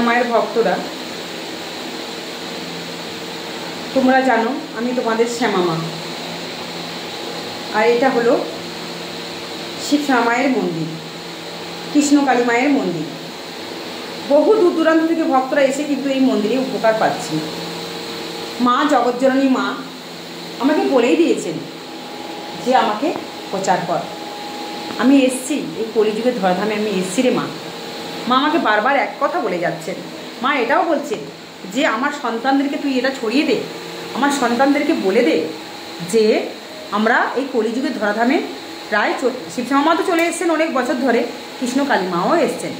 মায়ের ভক্তরা, তোমরা জানো আমি তোমাদের শ্যামা মা। আর এটা হলো শিব শ্যামা মায়ের মন্দির, কৃষ্ণ কালী মায়ের মন্দির। বহু দূর দূরান্ত থেকে ভক্তরা এসে কিন্তু এই মন্দিরে উপকার পাচ্ছি। মা জগজ্জননী মা আমাকে বলেই দিয়েছেন যে আমাকে প্রচার কর। আমি এসছি এই কলিযুগের ধরাধামে, আমি এসছি রে মা। মা আমাকে বারবার এক কথা বলে যাচ্ছেন। মা এটাও বলছেন যে আমার সন্তানদেরকে তুই এটা ছড়িয়ে দে, আমার সন্তানদেরকে বলে দে যে আমরা এই কলিযুগের ধরাধামে প্রায় শিবশ্যামা মা তো চলে এসছেন অনেক বছর ধরে, কৃষ্ণ কালী মাও এসছেন।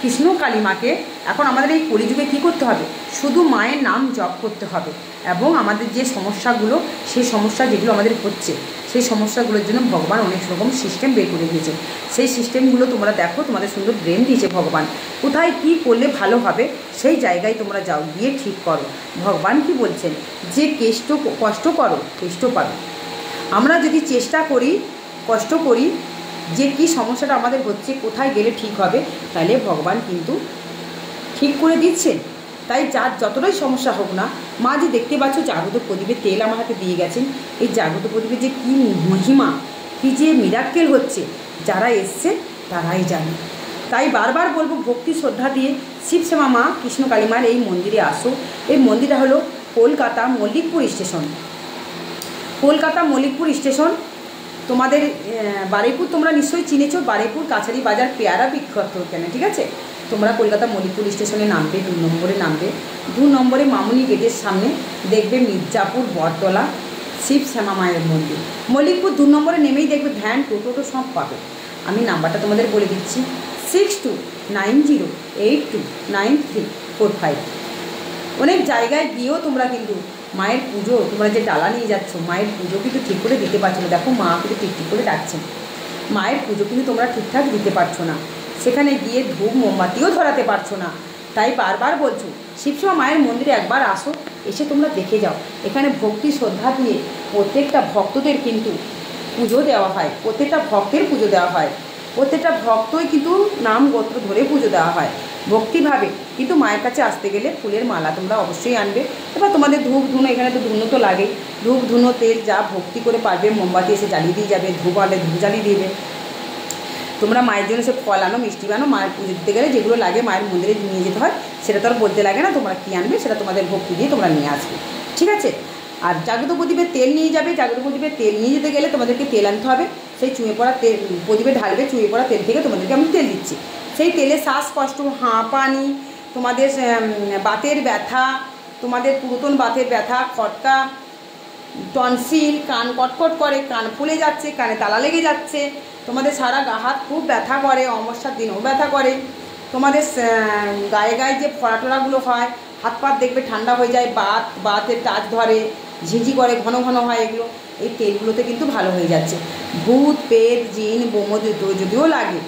কৃষ্ণ কালী মাকে এখন আমাদের এই কলিযুগে কী করতে হবে? শুধু মায়ের নাম জপ করতে হবে এবং আমাদের যে সমস্যাগুলো, সেই সমস্যা যেগুলো আমাদের হচ্ছে, সেই সমস্যাগুলোর জন্য ভগবান অনেক রকম সিস্টেম বের করে দিয়েছে। সেই সিস্টেমগুলো তোমরা দেখো, তোমাদের সুন্দর ব্রেন দিয়েছে ভগবান। কোথায় কী করলে ভালো হবে সেই জায়গায় তোমরা যাও, গিয়ে ঠিক করো। ভগবান কি বলছেন? যে কষ্ট করো কেষ্ট পারো। আমরা যদি চেষ্টা করি, কষ্ট করি যে কি সমস্যাটা আমাদের হচ্ছে, কোথায় গেলে ঠিক হবে, তাহলে ভগবান কিন্তু ঠিক করে দিচ্ছেন। তাই যার যতটাই সমস্যা হোক না, মা যে দেখতে পাচ্ছ জাগ্রত প্রদীপের তেল আমার হাতে দিয়ে গেছেন, এই জাগ্রত প্রদীপের যে কী মহিমা, কী যে মিরাক্কেল হচ্ছে, যারা এসছে তারাই জানে। তাই বারবার বলবো, ভক্তি শ্রদ্ধা দিয়ে শিবশ্যামা মা কৃষ্ণ কালী মার এই মন্দিরে আসো। এই মন্দিরটা হলো কলকাতা মল্লিকপুর স্টেশন। কলকাতা মল্লিকপুর স্টেশন, তোমাদের বারুইপুর তোমরা নিশ্চয়ই চিনেছো। বারুইপুর কাছারি বাজার পেয়ারা বিখ্যাত কেন, ঠিক আছে? তোমরা কলকাতা মল্লিকপুর স্টেশনে নামবে, 2 নম্বরে নামবে। 2 নম্বরে মামুনি গেটের সামনে দেখবে মির্জাপুর বটতলা শিবশ্যামা মায়ের মন্দির। মল্লিকপুর 2 নম্বরে নেমেই দেখবে ভ্যান, টোটো সব পাবে। আমি নাম্বারটা তোমাদের বলে দিচ্ছি, 6290829345। অনেক জায়গায় গিয়েও তোমরা কিন্তু মায়ের পুজো, তোমরা যে ডালা নিয়ে যাচ্ছ, মায়ের পুজো কিন্তু ঠিক করে দিতে পারছো না। দেখো মা কিন্তু ঠিক করে ডাকছেন, মায়ের পুজো কিন্তু তোমরা ঠিকঠাক দিতে পারছো না, সেখানে গিয়ে ধূপ মোমবাতিও ধরাতে পারছো না। তাই বারবার বলছো শিবশ্যামা মায়ের মন্দিরে একবার আসো, এসে তোমরা দেখে যাও। এখানে ভক্তি শ্রদ্ধা দিয়ে প্রত্যেকটা ভক্তদের কিন্তু পুজো দেওয়া হয়, প্রত্যেকটা ভক্তের পুজো দেওয়া হয়, প্রত্যেকটা ভক্তই কিন্তু নাম গোত্র ধরে পুজো দেওয়া হয় ভক্তিভাবে। কিন্তু মায়ের কাছে আসতে গেলে ফুলের মালা তোমরা অবশ্যই আনবে। এবার তোমাদের ধূপ ধুনো, এখানে তো ধুনো তো লাগেই, ধূপ ধুনো তেল যা ভক্তি করে পারবে, মোমবাতি এসে জ্বালিয়ে দিয়ে যাবে, ধূপ আনলে ধূপ জ্বালিয়ে দিবে। তোমরা মায়ের জন্য সে ফল আনো, মিষ্টি আনো, মায়ের পুজো দিতে গেলে যেগুলো লাগে মায়ের মন্দিরে নিয়ে যেতে হয়, সেটা তো আর বলতে লাগে না। তোমরা কী আনবে সেটা তোমাদের ভক্তি দিয়ে তোমরা নিয়ে আসবে, ঠিক আছে? আর জাগ্রত প্রদীপের তেল নিয়ে যাবে। জাগ্রত প্রদীপের তেল নিয়ে যেতে গেলে তোমাদেরকে তেল আনতে হবে। সেই চুঁয়ে পড়া তেল প্রদীপে ঢালবে, চুঁয়ে পড়া তেল থেকে তোমাদেরকে আমি তেল দিচ্ছি। সেই তেলে শ্বাসকষ্ট, হাঁপানি, তোমাদের বাতের ব্যথা, তোমাদের পুরাতন বাতের ব্যথা, খটকা, টনসিল, কান কটকট করে, কান ফুলে যাচ্ছে, কানে তালা লেগে যাচ্ছে, তোমাদের সারা গা হাত খুব ব্যথা করে, অমাবস্যার দিনেও ব্যথা করে, তোমাদের গায়ে গায়ে যে ফড়াটোড়াগুলো হয়, হাত পাত দেখবে ঠান্ডা হয়ে যায়, বাতের টাচ ধরে, ঝিঁঝি করে, ঘন ঘন হয়, এগুলো এই তেলগুলোতে কিন্তু ভালো হয়ে যাচ্ছে। ভূত পেট জিন বোমদিত যদিও লাগে,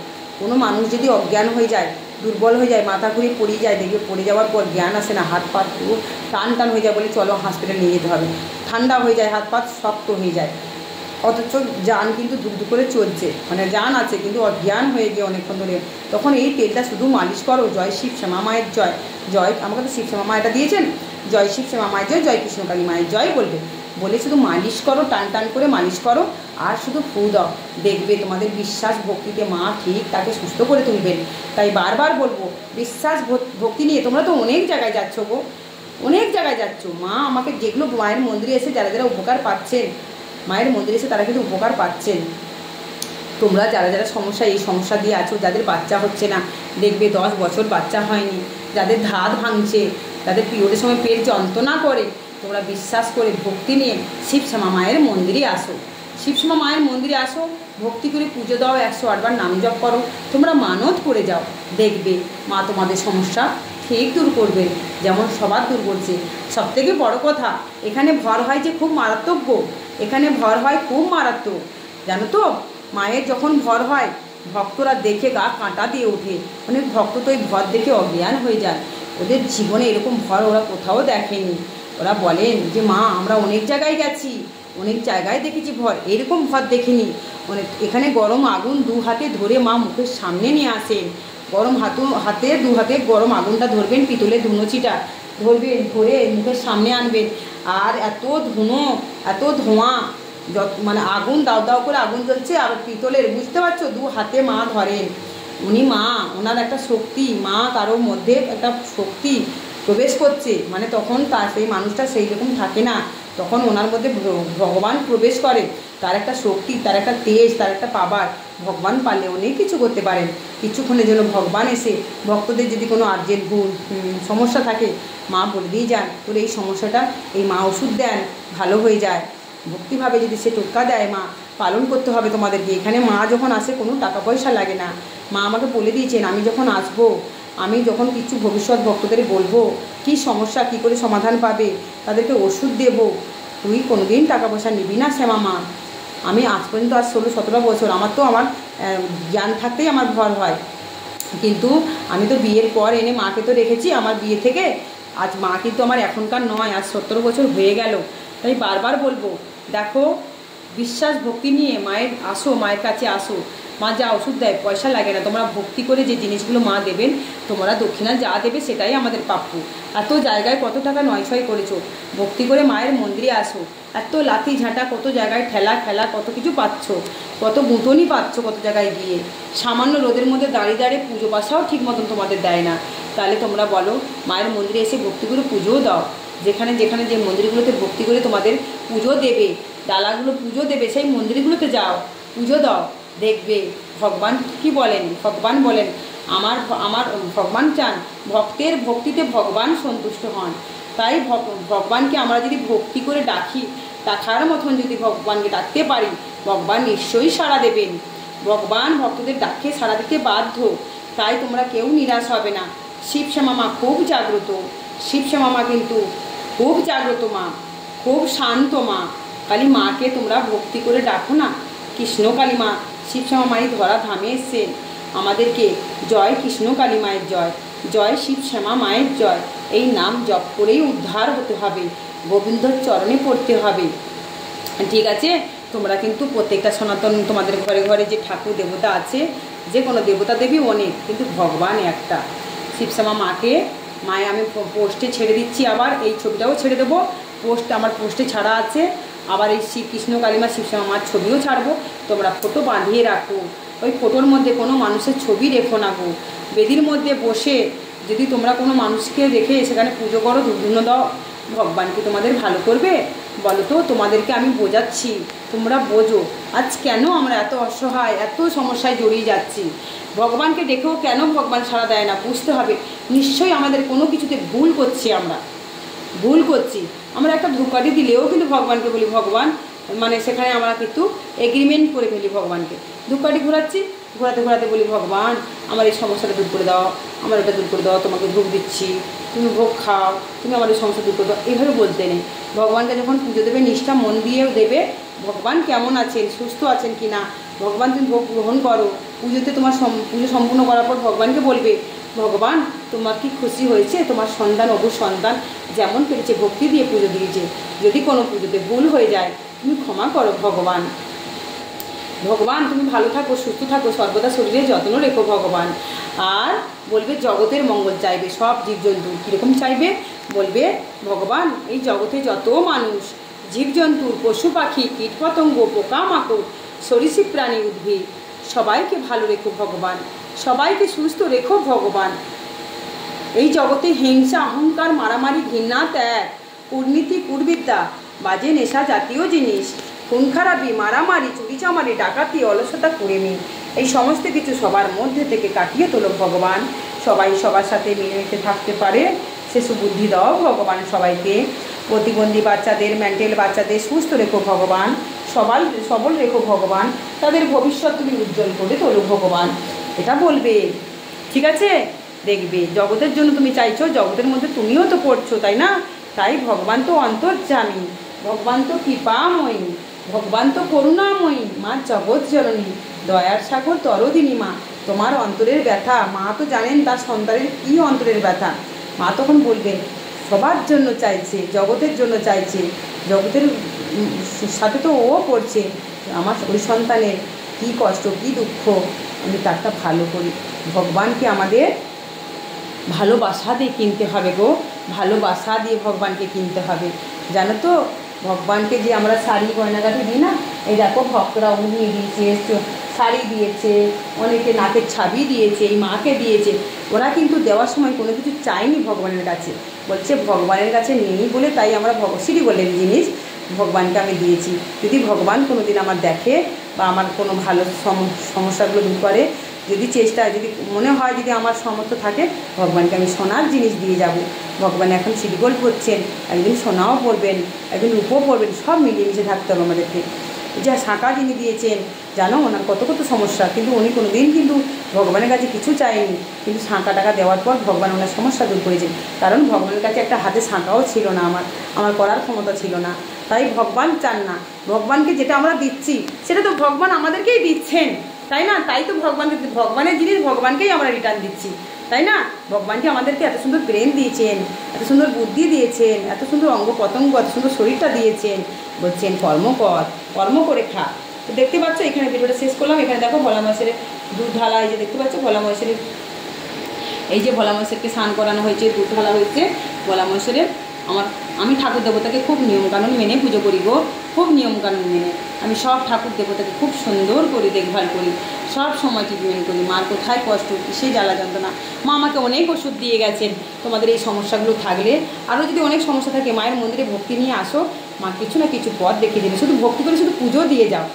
কোনো মানুষ যদি অজ্ঞান হয়ে যায়, দুর্বল হয়ে যায়, মাথা ঘুরে পড়ে যায়, দেখবে পড়ে যাওয়ার পর জ্ঞান আসে না, হাত পাত পুরো টান টান হয়ে যায়, বলে চলো হসপিটাল নিয়ে যেতে হবে। ঠান্ডা হয়ে যায়, হাত পাত শক্ত হয়ে যায়, অথচ জান কিন্তু ধুকধুক করে চলছে, মানে জান আছে কিন্তু অজ্ঞান হয়ে গিয়ে অনেকক্ষণ ধরে। তখন এই তেলটা শুধু মালিশ করো, জয় শিবশ্যামা মায়ের জয়। জয় আমাকে তো শিবশ্যামা মা এটা দিয়েছেন, জয় শিবশ্যামা মায়ের জয়, জয় কৃষ্ণ কালী মায়ের জয় বলবে, বলে শুধু মালিশ করো, টান টান করে মালিশ করো, আর শুধু ফু দাও। দেখবে তোমাদের বিশ্বাস ভক্তিতে মা ঠিক তাকে সুস্থ করে তুলবেন। তাই বারবার বলবো, বিশ্বাস ভক্তি নিয়ে তোমরা তো অনেক জায়গায় যাচ্ছ গো, অনেক জায়গায় যাচ্ছ। মা আমাকে যেগুলো মায়ের মন্দিরে এসে যারা যারা উপকার পাচ্ছেন, মায়ের মন্দিরে এসে তারা কিন্তু উপকার পাচ্ছেন। তোমরা যারা যারা সমস্যা, এই সমস্যা দিয়ে আছো, যাদের বাচ্চা হচ্ছে না, দেখবে 10 বছর বাচ্চা হয়নি, যাদের ধাত ভাঙছে, যাদের পিরিয়ডের সময় পেট যন্ত্রণা করে, তোমরা বিশ্বাস করে ভক্তি নিয়ে শিবশ্যামা মায়ের মন্দিরে আসো। শিবশ্যামা মায়ের মন্দিরে আসো, ভক্তি করে পুজো দাও, 108 বার নাম জপ করো, তোমরা মানত করে যাও, দেখবে মা তোমাদের সমস্যা ঠিক দূর করবে, যেমন সবার দূর করছে। সবথেকে বড় কথা, এখানে ভর হয় যে খুব মারাত্মক, এখানে ভর হয় খুব মারাত্মক, জানো তো? মায়ের যখন ভর হয়, ভক্তরা দেখে গা কাঁটা দিয়ে ওঠে। অনেক ভক্ত তো এই ভর দেখে অজ্ঞান হয়ে যায়, ওদের জীবনে এরকম ভর ওরা কোথাও দেখেনি। ওরা বলেন যে মা আমরা অনেক জায়গায় গেছি, অনেক জায়গায় দেখেছি ভর, এরকম ভর দেখিনি। এখানে গরম আগুন 2 হাতে ধরে মা মুখের সামনে নিয়ে আসেন, গরম হাতে 2 হাতে গরম আগুনটা ধরবেন, পিতলের ধুনুচিটা ধরবেন, ধরে মুখের সামনে আনবেন। আর এত ধুনো, এত ধোঁয়া, মানে আগুন দাও দাও করে আগুন জ্বলছে, আর পিতলের, বুঝতে পারছো, 2 হাতে মা ধরেন। উনি মা, ওনার একটা শক্তি, মা কারোর মধ্যে একটা শক্তি প্রবেশ করছে, মানে তখন তার সেই মানুষটা সেই রকম থাকে না, তখন ওনার মধ্যে ভগবান প্রবেশ করে। তার একটা শক্তি, তার একটা তেজ, তার একটা পাওয়ার। ভগবান পারলে অনেক কিছু করতে পারেন। কিছুক্ষণের জন্য ভগবান এসে ভক্তদের যদি কোনো আর্জেন্ট সমস্যা থাকে, মা বলে দিয়ে যান, তোর এই সমস্যাটা, এই মা ওষুধ দেন, ভালো হয়ে যায়। ভক্তিভাবে যদি সে টোটকা দেয়, মা পালন করতে হবে তোমাদেরকে। এখানে মা যখন আসে কোনো টাকা পয়সা লাগে না। মা আমাকে বলে দিয়েছেন, আমি যখন আসবো, আমি যখন কিছু ভবিষ্যৎ ভক্তদের বলবো কি সমস্যা কী করে সমাধান পাবে, তাদেরকে ওষুধ দেব, তুই কোনোদিন টাকা পয়সা নিবি না শ্যামা মা। আমি আজ পর্যন্ত, আজ 16-17 বছর, আমার তো আমার জ্ঞান থাকতেই আমার ভর হয়, কিন্তু আমি তো বিয়ের পর এনে মাকে তো রেখেছি আমার বিয়ে থেকে। আজ মা কিন্তু আমার এখনকার নয়, আজ 17 বছর হয়ে গেল। তাই বারবার বলবো, দেখো, বিশ্বাস ভক্তি নিয়ে মায়ের আসো, মায়ের কাছে আসো। মা যা ওষুধ দেয় পয়সা লাগে না, তোমরা ভক্তি করে যে জিনিসগুলো মা দেবেন, তোমরা দক্ষিণা যা দেবে সেটাই আমাদের প্রাপ্য। এত জায়গায় কত টাকা নয়ছয় করেছো, ভক্তি করে মায়ের মন্দিরে আসো। এত লাথি ঝাঁটা, কত জায়গায় ঠেলা খেলা, কত কিছু পাচ্ছ, কত গুঁতনি পাচ্ছ কত জায়গায় গিয়ে। সামান্য রোদের মধ্যে দাঁড়িয়ে দাঁড়িয়ে পুজো পাশাও ঠিক মতন তোমাদের দেয় না। তাহলে তোমরা বলো, মায়ের মন্দিরে এসে ভক্তি করে পুজোও দাও। যেখানে যেখানে যে মন্দিরগুলোতে ভক্তি করে তোমাদের পুজো দেবে, ডালাগুলো পুজো দেবে, সেই মন্দিরগুলোতে যাও, পুজো দাও, দেখবে ভগবান কি বলেন। ভগবান বলেন, আমার আমার ভগবান চান ভক্তের ভক্তিতে ভগবান সন্তুষ্ট হন। তাই ভগবানকে আমরা যদি ভক্তি করে ডাকি, ডাকার মতন যদি ভগবানকে ডাকতে পারি, ভগবান নিশ্চয়ই সাড়া দেবেন। ভগবান ভক্তদের ডাকে সাড়া দিতে বাধ্য। তাই তোমরা কেউ নিরাশ হবে না। শিবশ্যামা মা খুব জাগ্রত, শিবশ্যামা মা কিন্তু খুব জাগ্রত মা, খুব শান্ত মা। কালী মাকে তোমরা ভক্তি করে ডাকো না। কৃষ্ণ কালী মা, শিবশ্যামা মাই ধরা ধামে এসছেন আমাদেরকে। জয় কৃষ্ণ কালী মায়ের জয়, জয় শিবশ্যামা মায়ের জয়। এই নাম জপ করেই উদ্ধার হতে হবে, গোবিন্দর চরণে পড়তে হবে। ঠিক আছে, তোমরা কিন্তু প্রত্যেকটা সনাতন, তোমাদের ঘরে ঘরে যে ঠাকুর দেবতা আছে, যে কোনো দেবতা দেবী অনেক, কিন্তু ভগবান একটা। শিবশ্যামা মাকে, মায়ে আমি পোস্টে ছেড়ে দিচ্ছি, আবার এই ছবিটাও ছেড়ে দেবো। আমার পোস্টে ছাড়া আছে, আবার এই কৃষ্ণ কালীমা শিবশ্যামা মার ছবিও ছাড়বো। তোমরা ফটো বাঁধিয়ে রাখো, ওই ফটোর মধ্যে কোনো মানুষের ছবি রেখো না গো। বেদির মধ্যে বসে যদি তোমরা কোনো মানুষকে রেখে সেখানে পুজো করো, ধূপ দাও, ভগবান কি তোমাদের ভালো করবে বলো তো? তোমাদেরকে আমি বোঝাচ্ছি, তোমরা বোঝো আজ কেন আমরা এত অসহায়, এত সমস্যায় জড়িয়ে যাচ্ছি। ভগবানকে দেখেও কেন ভগবান সাড়া দেয় না, বুঝতে হবে। নিশ্চয়ই আমাদের কোনো কিছুতে ভুল করছি, আমরা ভুল করছি। আমরা একটা ধূপকাঠি দিলেও কিন্তু ভগবানকে বলি ভগবান, মানে সেখানে আমরা কিন্তু এগ্রিমেন্ট করে ফেলি ভগবানকে। ধূপকাঠি ঘোরাচ্ছি, ঘোরাতে ঘোরাতে বলি ভগবান আমার এই সমস্যাটা দূর করে দাও, আমার এটা দূর করে দাও, তোমাকে ভোগ দিচ্ছি, তুমি ভোগ খাও, তুমি আমার এই সমস্যা দূর করে দাও। এইভাবে বলতে নেই। ভগবানকে যখন পুজো দেবে, নিষ্ঠা মন দিয়েও দেবে, ভগবান কেমন আছেন, সুস্থ আছেন কি না, ভগবান তুমি ভোগ গ্রহণ করো। পুজোতে তোমার পুজো সম্পূর্ণ করার পর ভগবানকে বলবে, ভগবান তোমার কি খুশি হয়েছে, তোমার সন্তান অবু সন্তান যেমন পেরেছে ভক্তি দিয়ে পুজো দিয়েছে, যদি কোনো পুজোতে ভুল হয়ে যায় তুমি ক্ষমা করো ভগবান। ভগবান তুমি ভালো থাকো, সুস্থ থাকো, সর্বদা শরীরে যত্ন রেখো ভগবান। আর বলবে জগতের মঙ্গল চাইবে, সব জীবজন্তু কীরকম চাইবে বলবে, ভগবান এই জগতে যত মানুষ, জীবজন্তু, পশু পাখি, কীটপতঙ্গ, পোকামাকড়, সরীসৃপ প্রাণী, উদ্ভিদ, সবাইকে ভালো রেখো ভগবান, সবাইকে সুস্থ রেখো ভগবান। এই জগতে হিংসা, অহংকার, মারামারি, ঘৃণা, ত্যাগ, কূটনীতি, কুবিদ্যা, বাজে নেশা জাতীয় জিনিস, খুন খারাপি, মারামারি, চুরিচামারি, ডাকাতি, অলসতা, কুড়েমি, এই সমস্ত কিছু সবার মধ্যে থেকে কাটিয়ে তোলো ভগবান। সবাই সবার সাথে মিলেমিশে থাকতে পারে সে সুবুদ্ধি দাও ভগবান সবাইকে। প্রতিবন্ধী বাচ্চাদের, মেন্টাল বাচ্চাদের সুস্থ রেখো ভগবান, সবল রেখো ভগবান, তাদের ভবিষ্যৎ তুমি উজ্জ্বল করে তোলো ভগবান। এটা বলবে, ঠিক আছে? দেখবে জগতের জন্য তুমি চাইছো, জগতের মধ্যে তুমিও তো পড়ছো, তাই না? তাই ভগবান তো অন্তর্যামী, ভগবান তো কৃপাময়ী, ভগবান তো করুণাময়ী, মা জগৎ জননী, দয়ার সাগর তরদিনী মা। তোমার অন্তরের ব্যথা মা তো জানেন, তার সন্তানের কী অন্তরের ব্যথা। মা তখন বলবেন সবার জন্য চাইছে, জগতের জন্য চাইছে, জগতের সাথে তো ও পড়ছে, আমার ওই সন্তানের কী কষ্ট, কী দুঃখ, আমি তারটা ভালো করি। ভগবানকে আমাদের ভালোবাসা দিয়ে কিনতে হবে গো, ভালোবাসা দিয়ে ভগবানকে কিনতে হবে, জানো তো। ভগবানকে যে আমরা শাড়ি গয়নাগাটি দিই না, এই দেখো ভক্তরা উড়িয়ে দিয়েছে, শাড়ি দিয়েছে, অনেকে নাকের ছাবি দিয়েছে, এই মাকে দিয়েছে। ওরা কিন্তু দেওয়ার সময় কোনো কিছু চায়নি ভগবানের কাছে, বলছে ভগবানের কাছে নেই বলে তাই আমরা সিঁড়ি বলে জিনিস ভগবানকে আমি দিয়েছি। যদি ভগবান কোনো দিন আমার দেখে বা আমার কোনো ভালো সমস্যাগুলো দূর করে, যদি চেষ্টা, যদি মনে হয়, যদি আমার সামর্থ্য থাকে, ভগবানকে আমি সোনার জিনিস দিয়ে যাব। ভগবান এখন সিডিগোল্ড পরছেন, একদিন সোনাও পরবেন, একদিন রূপও পরবেন, সব মিলিয়ে থাকতে হবে আমাদেরকে। যা শাঁখা যিনি দিয়েছেন, জানো ওনার কত কত সমস্যা, কিন্তু উনি কোনো দিন কিন্তু ভগবানের কাছে কিছু চায়নি, কিন্তু শাঁখা টাকা দেওয়ার পর ভগবান ওনার সমস্যা দূর করেছেন। কারণ ভগবানের কাছে একটা হাতে শাঁখাও ছিল না, আমার করার ক্ষমতা ছিল না, তাই ভগবান চান না। ভগবানকে যেটা আমরা দিচ্ছি সেটা তো ভগবান আমাদেরকেই দিচ্ছেন, তাই না? তাই তো ভগবানের জিনিস ভগবানকেই আমরা রিটার্ন দিচ্ছি, তাই না? ভগবানকে আমাদেরকে এত সুন্দর ব্রেন দিয়েছেন, এত সুন্দর বুদ্ধি দিয়েছেন, এত সুন্দর অঙ্গ প্রত্যঙ্গ, এত সুন্দর শরীরটা দিয়েছেন, বলছেন কর্ম কর, কর্ম করে খা। তো দেখতে পাচ্ছ, এখানে ভিডিওটা শেষ করলাম। এখানে দেখো ভোলা মহেশের দুধ ঢালা, এই যে দেখতে পাচ্ছ ভোলা মহেশের, এই যে ভোলা মহেশকে স্নান করানো হয়েছে, দুধ ঢালা হয়েছে ভোলা মহেশের। আমি ঠাকুর দেবতাকে খুব নিয়মকানুন মেনে পুজো করি গো, খুব নিয়মকানুন মেনে। আমি সব ঠাকুর দেবতাকে খুব সুন্দর করে দেখভাল করি, সব সময় ট্রিটমেন্ট করি। মার কোথায় কষ্ট, কিসে জ্বালা যন্ত্রণা, মা আমাকে অনেক ওষুধ দিয়ে গেছেন। তোমাদের এই সমস্যাগুলো থাকলে, আরও যদি অনেক সমস্যা থাকে, মায়ের মন্দিরে ভক্তি নিয়ে আসো, মা কিছু না কিছু পথ দেখিয়ে দেবে। শুধু ভক্তি করে শুধু পুজো দিয়ে যাও,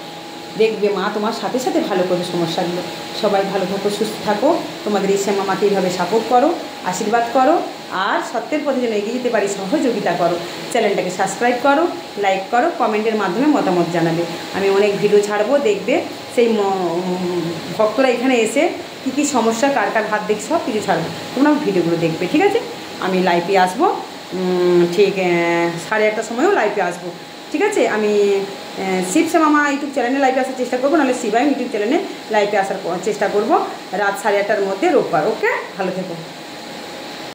দেখবে মা তোমার সাথে সাথে ভালো করবে সমস্যাগুলো। সবাই ভালো থাকো, সুস্থ থাকো। তোমাদের এই শ্যামা মাকে এইভাবে সাপোর্ট করো, আশীর্বাদ করো, আর সত্যের পথে যেন এগিয়ে যেতে পারি সহযোগিতা করো। চ্যানেলটাকে সাবস্ক্রাইব করো, লাইক করো, কমেন্টের মাধ্যমে মতামত জানাবে। আমি অনেক ভিডিও ছাড়বো, দেখবে। সেই ভক্তরা এখানে এসে কী কী সমস্যা, কার কার হাত দেখে সব কিছু ছাড়বো, তোমরা ভিডিওগুলো দেখবে, ঠিক আছে? আমি লাইভে আসবো ঠিক 1:30টার সময়ও লাইভে আসবো, ঠিক আছে? আমি শিব শ্যামা ইউটিউব চ্যানেলে লাইভে আসার চেষ্টা করবো, নাহলে শিবাই ইউটিউব চ্যানেলে লাইভে আসার চেষ্টা করবো রাত 8:30টার মধ্যে, রোববার। ওকে, ভালো থেকো।